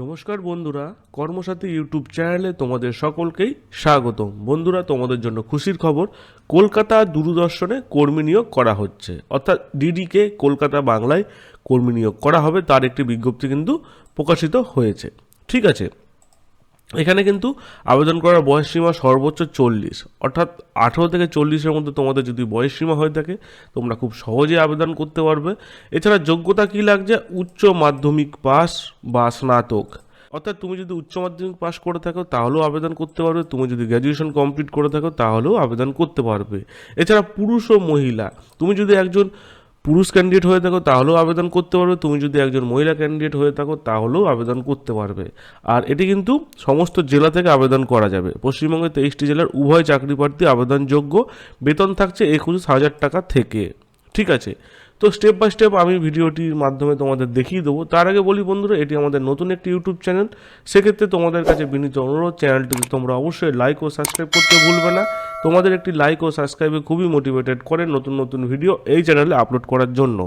নমস্কার বন্ধুরা, কর্মসাথী ইউটিউব চ্যানেলে তোমাদের সকলকেই স্বাগতম। বন্ধুরা, তোমাদের জন্য খুশির খবর, কলকাতা দূরদর্শনে কর্মী নিয়োগ করা হচ্ছে, অর্থাৎ ডিডিকে কলকাতা বাংলায় কর্মী নিয়োগ করা হবে, তার একটি বিজ্ঞপ্তি কিন্তু প্রকাশিত হয়েছে। ঠিক আছে, এখানে কিন্তু আবেদন করার বয়সসীমা সর্বোচ্চ 40, অর্থাৎ 18 থেকে 40-এর মধ্যে তোমাদের যদি বয়সসীমা হয়ে থাকে তোমরা খুব সহজে আবেদন করতে পারবে। এছাড়া যোগ্যতা কী লাগছে? উচ্চ মাধ্যমিক পাস বা স্নাতক, অর্থাৎ তুমি যদি উচ্চ মাধ্যমিক পাস করে থাকো তাহলেও আবেদন করতে পারবে, তুমি যদি গ্র্যাজুয়েশন কমপ্লিট করে থাকো তাহলেও আবেদন করতে পারবে। এছাড়া পুরুষ ও মহিলা, তুমি যদি একজন পুরুষ ক্যান্ডিডেট হয়ে থাকো তাহলেও আবেদন করতে পারবে, তুমি যদি একজন মহিলা ক্যান্ডিডেট হয়ে থাকো তাহলেও আবেদন করতে পারবে। আর এটি কিন্তু সমস্ত জেলা থেকে আবেদন করা যাবে। পশ্চিমবঙ্গের 23টি জেলার উভয় চাকরি প্রার্থী আবেদনযোগ্য। বেতন থাকছে 21,000 টাকা থেকে। ঠিক আছে, তো স্টেপ বাই স্টেপ আমি ভিডিওটির মাধ্যমে তোমাদের দেখিয়ে দেবো। তার আগে বলি বন্ধুরা, এটি আমাদের নতুন একটি ইউটিউব চ্যানেল, সেক্ষেত্রে তোমাদের কাছে বিনীত অনুরোধ, চ্যানেলটিকে তোমরা অবশ্যই লাইক ও সাবস্ক্রাইব করতে ভুলবে না। তোমাদের একটি লাইক ও সাবস্ক্রাইবে খুবই মোটিভেটেড করে নতুন নতুন ভিডিও এই চ্যানেলে আপলোড করার জন্য।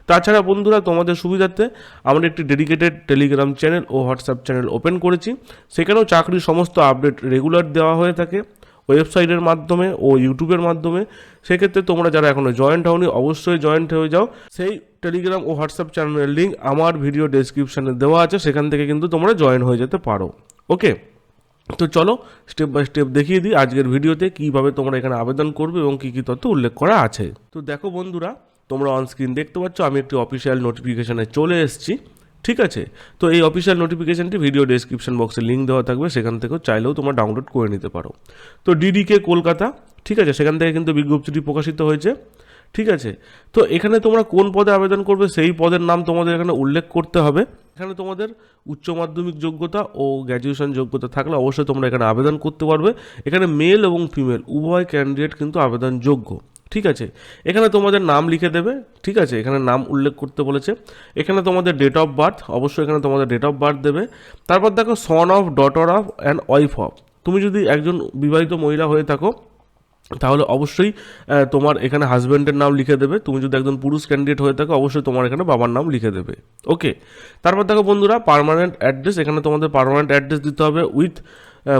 তাছাড়া বন্ধুরা, তোমাদের সুবিধার্থে আমরা একটি ডেডিকেটেড টেলিগ্রাম চ্যানেল ও হোয়াটসঅ্যাপ চ্যানেল ওপেন করেছি, সেখানেও চাকরির সমস্ত আপডেট রেগুলার দেওয়া হয়ে থাকে ওয়েবসাইটের মাধ্যমে ও ইউটিউবের মাধ্যমে। সেক্ষেত্রে তোমরা যারা এখনও জয়েন্ট হওনি অবশ্যই জয়েন্ট হয়ে যাও। সেই টেলিগ্রাম ও হোয়াটসঅ্যাপ চ্যানেলের লিঙ্ক আমার ভিডিও ডেসক্রিপশানে দেওয়া আছে, সেখান থেকে কিন্তু তোমরা জয়েন হয়ে যেতে পারো। ওকে, তো চলো স্টেপ বাই স্টেপ দেখিয়ে দিই আজকের ভিডিওতে কীভাবে তোমরা এখানে আবেদন করবে এবং কী কী তথ্য উল্লেখ করা আছে। তো দেখো বন্ধুরা, তোমরা অনস্ক্রিন দেখতে পাচ্ছ আমি একটি অফিসিয়াল নোটিফিকেশানে চলে এসেছি। ঠিক আছে, তো এই অফিসিয়াল নোটিফিকেশানটি ভিডিও ডেসক্রিপশন বক্সে লিঙ্ক দেওয়া থাকবে, সেখান থেকেও চাইলেও তোমরা ডাউনলোড করে নিতে পারো। তো ডিডিকে কলকাতা, ঠিক আছে, সেখান থেকে কিন্তু বিজ্ঞপ্তিটি প্রকাশিত হয়েছে। ঠিক আছে, তো এখানে তোমরা কোন পদে আবেদন করবে সেই পদের নাম তোমাদের এখানে উল্লেখ করতে হবে। এখানে তোমাদের উচ্চ মাধ্যমিক যোগ্যতা ও গ্র্যাজুয়েশন যোগ্যতা থাকলে অবশ্যই তোমরা এখানে আবেদন করতে পারবে। এখানে মেল এবং ফিমেল উভয় ক্যান্ডিডেট কিন্তু আবেদনযোগ্য। ঠিক আছে, এখানে তোমাদের নাম লিখে দেবে। ঠিক আছে, এখানে নাম উল্লেখ করতে বলেছে। এখানে তোমাদের ডেট অফ বার্থ, অবশ্যই এখানে তোমাদের ডেট অফ বার্থ দেবে। তারপর দেখো son of, daughter of and wife of. তুমি যদি একজন বিবাহিত মহিলা হয়ে থাকো তাহলে অবশ্যই তোমার এখানে হাজব্যান্ডের নাম লিখে দেবে। তুমি যদি একজন পুরুষ ক্যান্ডিডেট হয়ে থাকো অবশ্যই তোমার এখানে বাবার নাম লিখে দেবে। ওকে, তারপর দেখো বন্ধুরা পার্মানেন্ট অ্যাড্রেস, এখানে তোমাদের পার্মানেন্ট অ্যাড্রেস দিতে হবে উইথ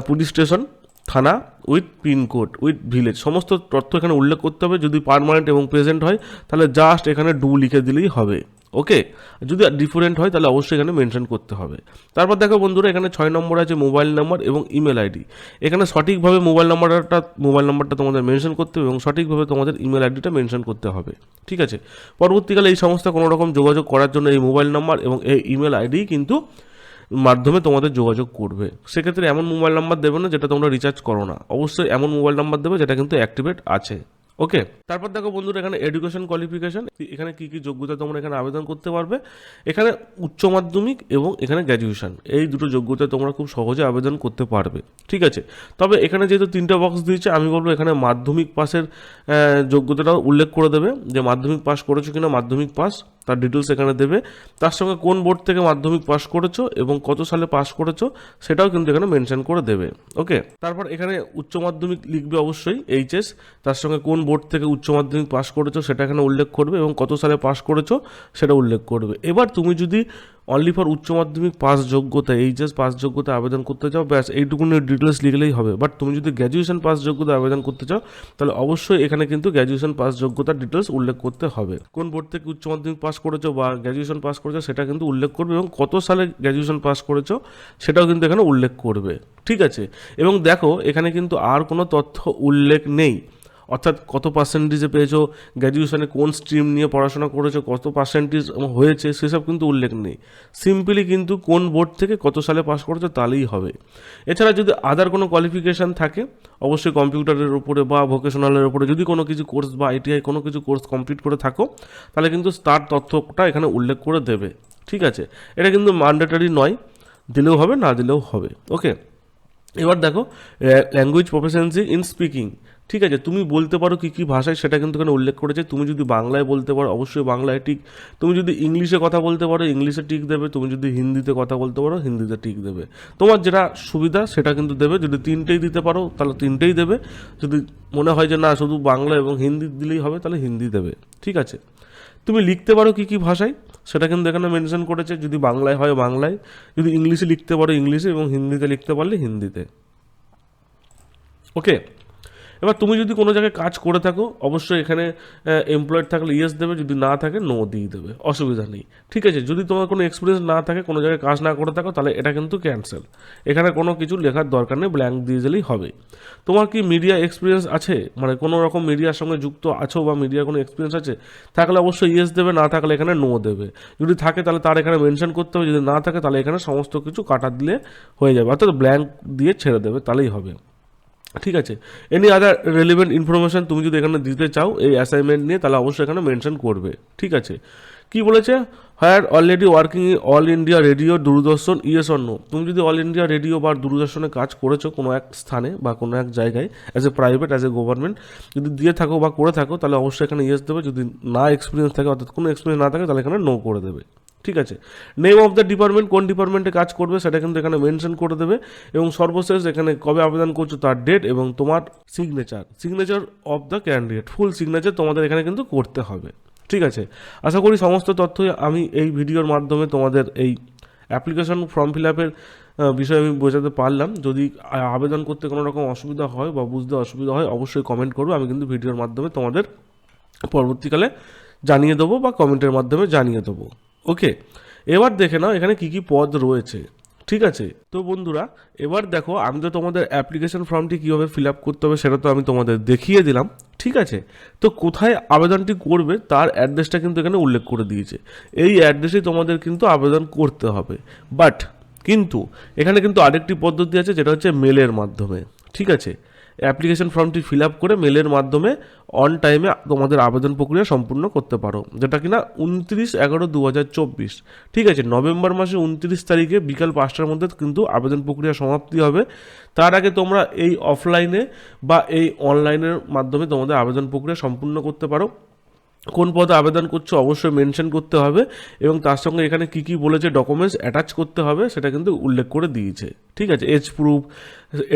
পুলিশ স্টেশন, থানা, উইথ পিনকোড, উইথ ভিলেজ, সমস্ত তথ্য এখানে উল্লেখ করতে হবে। যদি পার্মানেন্ট এবং প্রেজেন্ট হয় তাহলে জাস্ট এখানে ডু লিখে দিলেই হবে। ওকে, যদি ডিফারেন্ট হয় তাহলে অবশ্যই এখানে মেনশন করতে হবে। তারপর দেখো বন্ধুরা, এখানে 6 নম্বর আছে মোবাইল নাম্বার এবং ইমেল আইডি। এখানে সঠিকভাবে মোবাইল নাম্বারটা তোমাদের মেনশন করতে হবে এবং সঠিকভাবে তোমাদের ইমেল আইডিটা মেনশন করতে হবে। ঠিক আছে, পরবর্তীকালে এই সমস্ত কোনো রকম যোগাযোগ করার জন্য এই মোবাইল নাম্বার এবং এই ইমেল আইডি কিন্তু মাধ্যমে তোমাদের যোগাযোগ করবে। সেক্ষেত্রে এমন মোবাইল নাম্বার দেবে না যেটা তোমরা রিচার্জ করো না, অবশ্যই এমন মোবাইল নাম্বার দেবে যেটা কিন্তু অ্যাক্টিভেট আছে। ওকে, তারপর দেখো বন্ধুরা, এখানে এডুকেশন কোয়ালিফিকেশান, এখানে কী কী যোগ্যতা তোমরা এখানে আবেদন করতে পারবে। এখানে উচ্চ মাধ্যমিক এবং এখানে গ্র্যাজুয়েশন, এই দুটো যোগ্যতা তোমরা খুব সহজে আবেদন করতে পারবে। ঠিক আছে, তবে এখানে যেহেতু 3টে বক্স দিয়েছে আমি বলবো এখানে মাধ্যমিক পাসের যোগ্যতাটাও উল্লেখ করে দেবে, যে মাধ্যমিক পাস করেছো কিনা, মাধ্যমিক পাস তার ডিটেলস এখানে দেবে। তার সঙ্গে কোন বোর্ড থেকে মাধ্যমিক পাস করেছো এবং কত সালে পাস করেছো সেটাও কিন্তু এখানে মেনশন করে দেবে। ওকে, তারপর এখানে উচ্চ মাধ্যমিক লিখবে অবশ্যই এইচএস, তার সঙ্গে কোন বোর্ড থেকে উচ্চ মাধ্যমিক পাস করেছো সেটা এখানে উল্লেখ করবে এবং কত সালে পাস করেছো সেটা উল্লেখ করবে। এবার তুমি যদি অনলি ফর উচ্চ মাধ্যমিক পাস যোগ্যতা, এইচএস পাস যোগ্যতা আবেদন করতে চাও, ব্যাস এইটুকুনি ডিটেলস লিখলেই হবে। বাট তুমি যদি গ্র্যাজুয়েশন পাস যোগ্যতা আবেদন করতে চাও তাহলে অবশ্যই এখানে কিন্তু গ্র্যাজুয়েশন পাস যোগ্যতার ডিটেলস উল্লেখ করতে হবে। কোন বোর্ড থেকে উচ্চ মাধ্যমিক পাস করেছো বা গ্র্যাজুয়েশন পাস করেছো সেটা কিন্তু উল্লেখ করবে এবং কত সালে গ্র্যাজুয়েশন পাস করেছো সেটাও কিন্তু এখানে উল্লেখ করবে। ঠিক আছে, এবং দেখো এখানে কিন্তু আর কোনো তথ্য উল্লেখ নেই, অর্থাৎ কত পার্সেন্টেজে পেয়েছো, গ্র্যাজুয়েশনে কোন স্ট্রিম নিয়ে পড়াশোনা করেছো, কত পার্সেন্টেজ হয়েছে সেসব কিন্তু উল্লেখ নেই। সিম্পলি কিন্তু কোন বোর্ড থেকে কত সালে পাস করেছো তাহলেই হবে। এছাড়া যদি আদার কোনো কোয়ালিফিকেশান থাকে অবশ্যই কম্পিউটারের উপরে বা ভোকেশনালের উপরে যদি কোনো কিছু কোর্স বা আইটিআই কোনো কিছু কোর্স কমপ্লিট করে থাকো তাহলে কিন্তু তার তথ্যটা এখানে উল্লেখ করে দেবে। ঠিক আছে, এটা কিন্তু ম্যান্ডেটরি নয়, দিলেও হবে না দিলেও হবে। ওকে, এবার দেখো ল্যাঙ্গুয়েজ প্রফিসিয়েন্সি ইন স্পিকিং। ঠিক আছে, তুমি বলতে পারো কী কী ভাষায় সেটা কিন্তু এখানে উল্লেখ করেছে। তুমি যদি বাংলায় বলতে পারো অবশ্যই বাংলায় টিক, তুমি যদি ইংলিশে কথা বলতে পারো ইংলিশে টিক দেবে, তুমি যদি হিন্দিতে কথা বলতে পারো হিন্দিতে টিক দেবে। তোমার যেটা সুবিধা সেটা কিন্তু দেবে। যদি 3টেই দিতে পারো তাহলে 3টেই দেবে, যদি মনে হয় যে না শুধু বাংলা এবং হিন্দি দিলেই হবে তাহলে হিন্দি দেবে। ঠিক আছে, তুমি লিখতে পারো কী কী ভাষায় সেটা কিন্তু এখানে মেনশন করেছে। যদি বাংলায় হয় বাংলায়, যদি ইংলিশে লিখতে পারো ইংলিশে, এবং হিন্দিতে লিখতে পারলে হিন্দিতে। ওকে, এবার তুমি যদি কোনো জায়গায় কাজ করে থাকো, অবশ্যই এখানে এমপ্লয়েড থাকলে ইয়েস দেবে, যদি না থাকে নো দিয়ে দেবে, অসুবিধা নেই। ঠিক আছে, যদি তোমার কোনো এক্সপিরিয়েন্স না থাকে, কোনো জায়গায় কাজ না করে থাকো, তাহলে এটা কিন্তু ক্যান্সেল। এখানে কোনো কিছু লেখার দরকার নেই, ব্ল্যাঙ্ক দিয়ে দিলেই হবে। তোমার কি মিডিয়া এক্সপিরিয়েন্স আছে, মানে কোনো রকম মিডিয়ার সঙ্গে যুক্ত আছো বা মিডিয়ার কোনো এক্সপিরিয়েন্স আছে, থাকলে অবশ্যই ইয়েস দেবে, না থাকলে এখানে নো দেবে। যদি থাকে তাহলে তার এখানে মেনশন করতে হবে, যদি না থাকে তাহলে এখানে সমস্ত কিছু কাটা দিলে হয়ে যাবে, অর্থাৎ ব্ল্যাঙ্ক দিয়ে ছেড়ে দেবে, তাহলেই হবে। ঠিক আছে, এনি আদার রেলিভেন্ট ইনফরমেশন তুমি যদি এখানে দিতে চাও এই অ্যাসাইনমেন্ট নিয়ে, তাহলে অবশ্যই এখানে মেনশন করবে। ঠিক আছে, কি বলেছে, higher already working All India Radio Doordarshan, yes or no. তুমি যদি অল ইন্ডিয়া রেডিও বা দূরদর্শনে কাজ করেছো কোনো এক স্থানে বা কোনো এক জায়গায়, as a private, as a government, যদি দিয়ে থাকো বা করে থাকো, তাহলে অবশ্যই এখানে ইয়েস দেবে। যদি না এক্সপিরিয়েন্স থাকে, অর্থাৎ কোনো এক্সপিরিয়েন্স না থাকে, তাহলে এখানে নো করে দেবে। ঠিক আছে, নেম অফ দ্য ডিপার্টমেন্ট, কোন ডিপার্টমেন্টে কাজ করবে সেটা কিন্তু এখানে মেনশন করে দেবে, এবং সর্বশেষ এখানে কবে আবেদন করছো তার ডেট, এবং তোমার signature of the candidate, full signature তোমাদের এখানে কিন্তু করতে হবে। ঠিক আছে, আশা করি সমস্ত তথ্যই আমি এই ভিডিওর মাধ্যমে তোমাদের এই অ্যাপ্লিকেশন ফর্ম ফিল আপের বিষয়ে আমি বোঝাতে পারলাম। যদি আবেদন করতে কোনো রকম অসুবিধা হয় বা বুঝতে অসুবিধা হয়, অবশ্যই কমেন্ট করবে, আমি কিন্তু ভিডিওর মাধ্যমে তোমাদের পরবর্তীকালে জানিয়ে দেবো বা কমেন্টের মাধ্যমে জানিয়ে দেবো। ওকে, এবার দেখে নাও এখানে কী কী পদ রয়েছে। ঠিক আছে, তো বন্ধুরা এবার দেখো, আমি তো তোমাদের অ্যাপ্লিকেশন ফর্মটি কীভাবে ফিল আপ করতে হবে সেটা তো আমি তোমাদের দেখিয়ে দিলাম। ঠিক আছে, তো কোথায় আবেদনটি করবে তার অ্যাড্রেসটা কিন্তু এখানে উল্লেখ করে দিয়েছে। এই অ্যাড্রেসেই তোমাদের কিন্তু আবেদন করতে হবে, কিন্তু এখানে কিন্তু আরেকটি পদ্ধতি আছে, যেটা হচ্ছে মেলের মাধ্যমে। ঠিক আছে, অ্যাপ্লিকেশন ফর্মটি ফিল আপ করে মেলের মাধ্যমে অন টাইমে তোমাদের আবেদন প্রক্রিয়া সম্পূর্ণ করতে পারো, যেটা কিনা 29/11/2024। ঠিক আছে, নভেম্বর মাসে 29 তারিখে বিকাল 5টার মধ্যে কিন্তু আবেদন প্রক্রিয়া সমাপ্তি হবে। তার আগে তোমরা এই অফলাইনে বা এই অনলাইনের মাধ্যমে তোমাদের আবেদন প্রক্রিয়া সম্পূর্ণ করতে পারো। কোন পদে আবেদন করছো অবশ্যই মেনশন করতে হবে, এবং তার সঙ্গে এখানে কী কী বলেছে ডকুমেন্টস অ্যাটাচ করতে হবে সেটা কিন্তু উল্লেখ করে দিয়েছে। ঠিক আছে, এজ প্রুফ,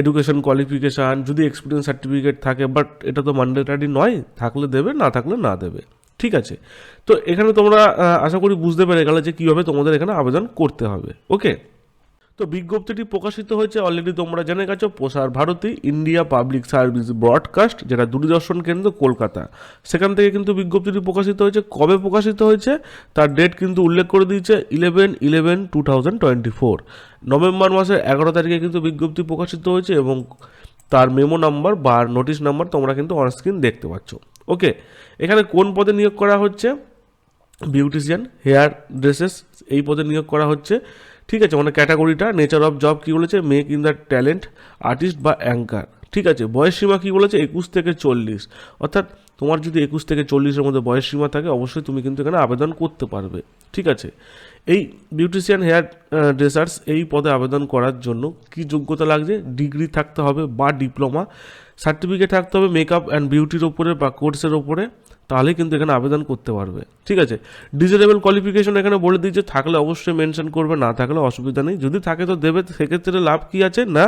এডুকেশন কোয়ালিফিকেশান, যদি এক্সপিরিয়েন্স সার্টিফিকেট থাকে, বাট এটা তো ম্যান্ডেটরি নয়, থাকলে দেবে, না থাকলে না দেবে। ঠিক আছে, তো এখানে তোমরা আশা করি বুঝতে পেরে গেলে যে কীভাবে তোমাদের এখানে আবেদন করতে হবে। ওকে, তো বিজ্ঞপ্তিটি প্রকাশিত হয়েছে অলরেডি তোমরা জেনে গেছো, Prasar Bharati India public service broadcast, যেটা দূরদর্শন কেন্দ্র কলকাতা, সেখান থেকে কিন্তু বিজ্ঞপ্তিটি প্রকাশিত হয়েছে। কবে প্রকাশিত হয়েছে তার ডেট কিন্তু উল্লেখ করে দিয়েছে 11/11/2024, নভেম্বর মাসের 11 তারিখে কিন্তু বিজ্ঞপ্তি প্রকাশিত হয়েছে, এবং তার মেমো নাম্বার বা নোটিশ নাম্বার তোমরা কিন্তু অনস্ক্রিন দেখতে পাচ্ছ। ওকে, এখানে কোন পদে নিয়োগ করা হচ্ছে, বিউটিশিয়ান, হেয়ার ড্রেসেস, এই পদে নিয়োগ করা হচ্ছে। ঠিক আছে, মানে ক্যাটাগরিটা, নেচার অফ জব কী বলেছে, make in the talent, artist বা অ্যাঙ্কার। ঠিক আছে, বয়স সীমা কী বলেছে, 21 থেকে 40, অর্থাৎ তোমার যদি 21 থেকে 40-এর মধ্যে বয়স সীমা থাকে, অবশ্যই তুমি কিন্তু এখানে আবেদন করতে পারবে। ঠিক আছে, এই বিউটিশিয়ান, হেয়ার ড্রেসার্স এই পদে আবেদন করার জন্য কি যোগ্যতা লাগছে, ডিগ্রি থাকতে হবে বা ডিপ্লোমা, সার্টিফিকেট থাকতে হবে মেকআপ অ্যান্ড বিউটির ওপরে বা কোর্সের ওপরে, তাহলে কিন্তু এখানে আবেদন করতে পারবে। ঠিক আছে, ডিজারেবল কোয়ালিফিকেশন এখানে বলে দিয়েছে, থাকলে অবশ্যই মেনশন করবে, না থাকলে অসুবিধা নেই, যদি থাকে তো দেবে, সেক্ষেত্রে লাভ কী আছে না,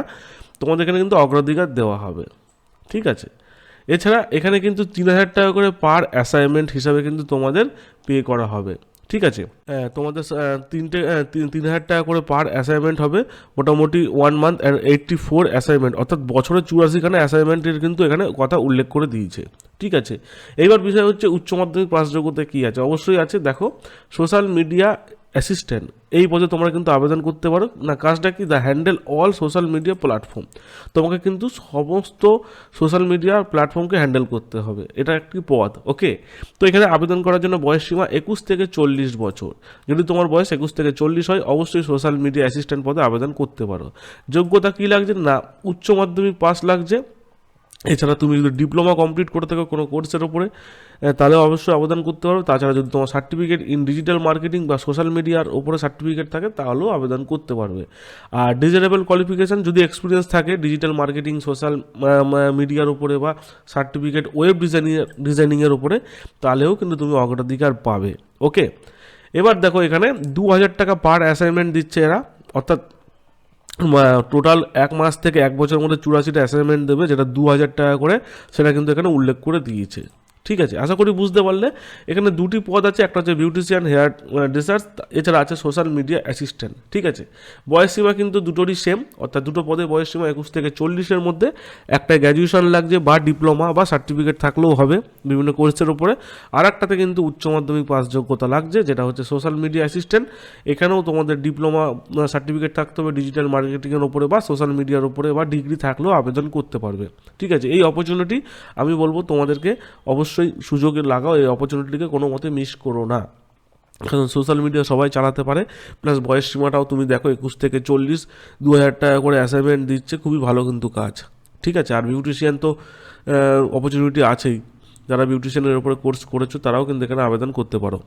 তোমাদের এখানে কিন্তু অগ্রাধিকার দেওয়া হবে। ঠিক আছে, এছাড়া এখানে কিন্তু 3,000 টাকা করে পার অ্যাসাইনমেন্ট হিসাবে কিন্তু তোমাদের পে করা হবে। ঠিক আছে, তোমাদের 3,000 টাকা করে পার অ্যাসাইনমেন্ট হবে, মোটামুটি 1 মান্থ অ্যান্ড 84 অ্যাসাইনমেন্ট, অর্থাৎ বছরে 84খানা অ্যাসাইনমেন্টের কিন্তু এখানে কথা উল্লেখ করে দিয়েছে। ঠিক আছে, এইবার বিষয় হচ্ছে উচ্চ মাধ্যমিক পাস যোগ্যতা কী আছে, অবশ্যই আছে। দেখো, সোশ্যাল মিডিয়া অ্যাসিস্ট্যান্ট এই পদে তোমরা কিন্তু আবেদন করতে পারো। না, কাজটা কি, the handle all social media platform, তোমাকে কিন্তু সমস্ত সোশ্যাল মিডিয়া প্ল্যাটফর্মকে হ্যান্ডেল করতে হবে, এটা একটি পদ। ওকে, তো এখানে আবেদন করার জন্য বয়স সীমা 21 থেকে 40 বছর, যদি তোমার বয়স 21 থেকে 40 হয়, অবশ্যই সোশ্যাল মিডিয়া অ্যাসিস্ট্যান্ট পদে আবেদন করতে পারো। যোগ্যতা কী লাগছে, না উচ্চ মাধ্যমিক পাস লাগছে, এছাড়া তুমি যদি ডিপ্লোমা কমপ্লিট করে থাকো কোনো কোর্সের ওপরে, তাহলে অবশ্যই আবেদন করতে পারো। তাছাড়া যদি তোমার সার্টিফিকেট ইন ডিজিটাল মার্কেটিং বা সোশ্যাল মিডিয়ার ওপরে সার্টিফিকেট থাকে, তাহলেও আবেদন করতে পারবে। আর ডিজারেবল কোয়ালিফিকেশান, যদি এক্সপিরিয়েন্স থাকে ডিজিটাল মার্কেটিং, সোশ্যাল মিডিয়ার উপরে বা সার্টিফিকেট ওয়েব ডিজাইনিংয়ের উপরে, তাহলেও কিন্তু তুমি অগ্রাধিকার পাবে। ওকে, এবার দেখো এখানে 2,000 টাকা পার অ্যাসাইনমেন্ট দিচ্ছে এরা, অর্থাৎ টোটাল 1 মাস থেকে 1 বছরের মধ্যে 84টা অ্যাসাইনমেন্ট দেবে, যেটা 2,000 টাকা করে, সেটা কিন্তু এখানে উল্লেখ করে দিয়েছে। ঠিক আছে, আশা করি বুঝতে পারলে। এখানে দুটি পদ আছে, একটা হচ্ছে বিউটিশিয়ান, হেয়ার ড্রেসার্স, এছাড়া আছে সোশ্যাল মিডিয়া অ্যাসিস্ট্যান্ট। ঠিক আছে, বয়সসীমা কিন্তু দুটোরই সেম, অর্থাৎ দুটো পদে বয়সসীমা 21 থেকে 40-এর মধ্যে। একটা গ্র্যাজুয়েশন লাগছে বা ডিপ্লোমা বা সার্টিফিকেট থাকলেও হবে বিভিন্ন কোর্সের উপরে। আর একটাতে কিন্তু উচ্চ মাধ্যমিক পাস যোগ্যতা লাগছে, যেটা হচ্ছে সোশ্যাল মিডিয়া অ্যাসিস্ট্যান্ট। এখানেও তোমাদের ডিপ্লোমা সার্টিফিকেট থাকতে হবে ডিজিটাল মার্কেটিংয়ের উপরে বা সোশ্যাল মিডিয়ার উপরে, বা ডিগ্রি থাকলেও আবেদন করতে পারবে। ঠিক আছে, এই অপরচুনিটি আমি বলবো তোমাদেরকে অবশ্যই সুযোগে লাগাও, এই অপরচুনিটিকে কোনো মতে মিস করো না। কারণ সোশ্যাল মিডিয়া সবাই চালাতে পারে, প্লাস বয়স সীমাটাও তুমি দেখো 21 থেকে 40, 2,000 টাকা করে অ্যাসাইনমেন্ট দিচ্ছে, খুবই ভালো কিন্তু কাজ। ঠিক আছে, আর বিউটিশিয়ান তো অপরচুনিটি আছেই, যারা বিউটিশিয়ানের উপরে কোর্স করেছো তারাও কিন্তু এখানে আবেদন করতে পারো।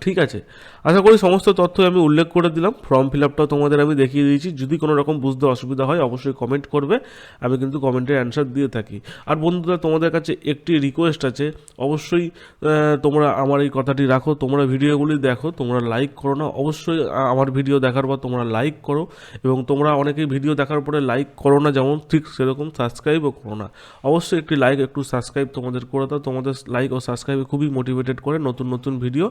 ঠিক আছে, আশা করি সমস্ত তথ্য আমি উল্লেখ করে দিলাম। ফর্ম ফিল আপটাও তোমাদের আমি দেখিয়ে দিয়েছি। যদি কোনো রকম বুঝতে অসুবিধা হয় অবশ্যই কমেন্ট করবে, আমি কিন্তু কমেন্টের অ্যান্সার দিয়ে থাকি। আর বন্ধুরা, তোমাদের কাছে একটি রিকোয়েস্ট আছে, অবশ্যই তোমরা আমার এই কথাটি রাখো, তোমরা ভিডিওগুলি দেখো, তোমরা লাইক করো না। অবশ্যই আমার ভিডিও দেখার পর তোমরা লাইক করো, এবং তোমরা অনেকেই ভিডিও দেখার পরে লাইক করো না, যেমন ঠিক সেরকম সাবস্ক্রাইবও করো না। অবশ্যই একটি লাইক, একটু সাবস্ক্রাইব তোমাদের করে দাও। তোমাদের লাইক ও সাবস্ক্রাইবে খুবই মোটিভেটেড করে নতুন নতুন ভিডিও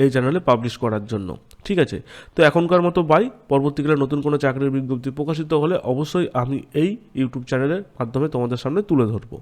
এই চ্যানেলে পাবলিশ করার জন্য। ঠিক আছে, তো এখনকার মতো বাই। পরবর্তীকালে নতুন কোনো চাকরির বিজ্ঞপ্তি প্রকাশিত হলে অবশ্যই আমি এই ইউটিউব চ্যানেলের মাধ্যমে তোমাদের সামনে তুলে ধরবো।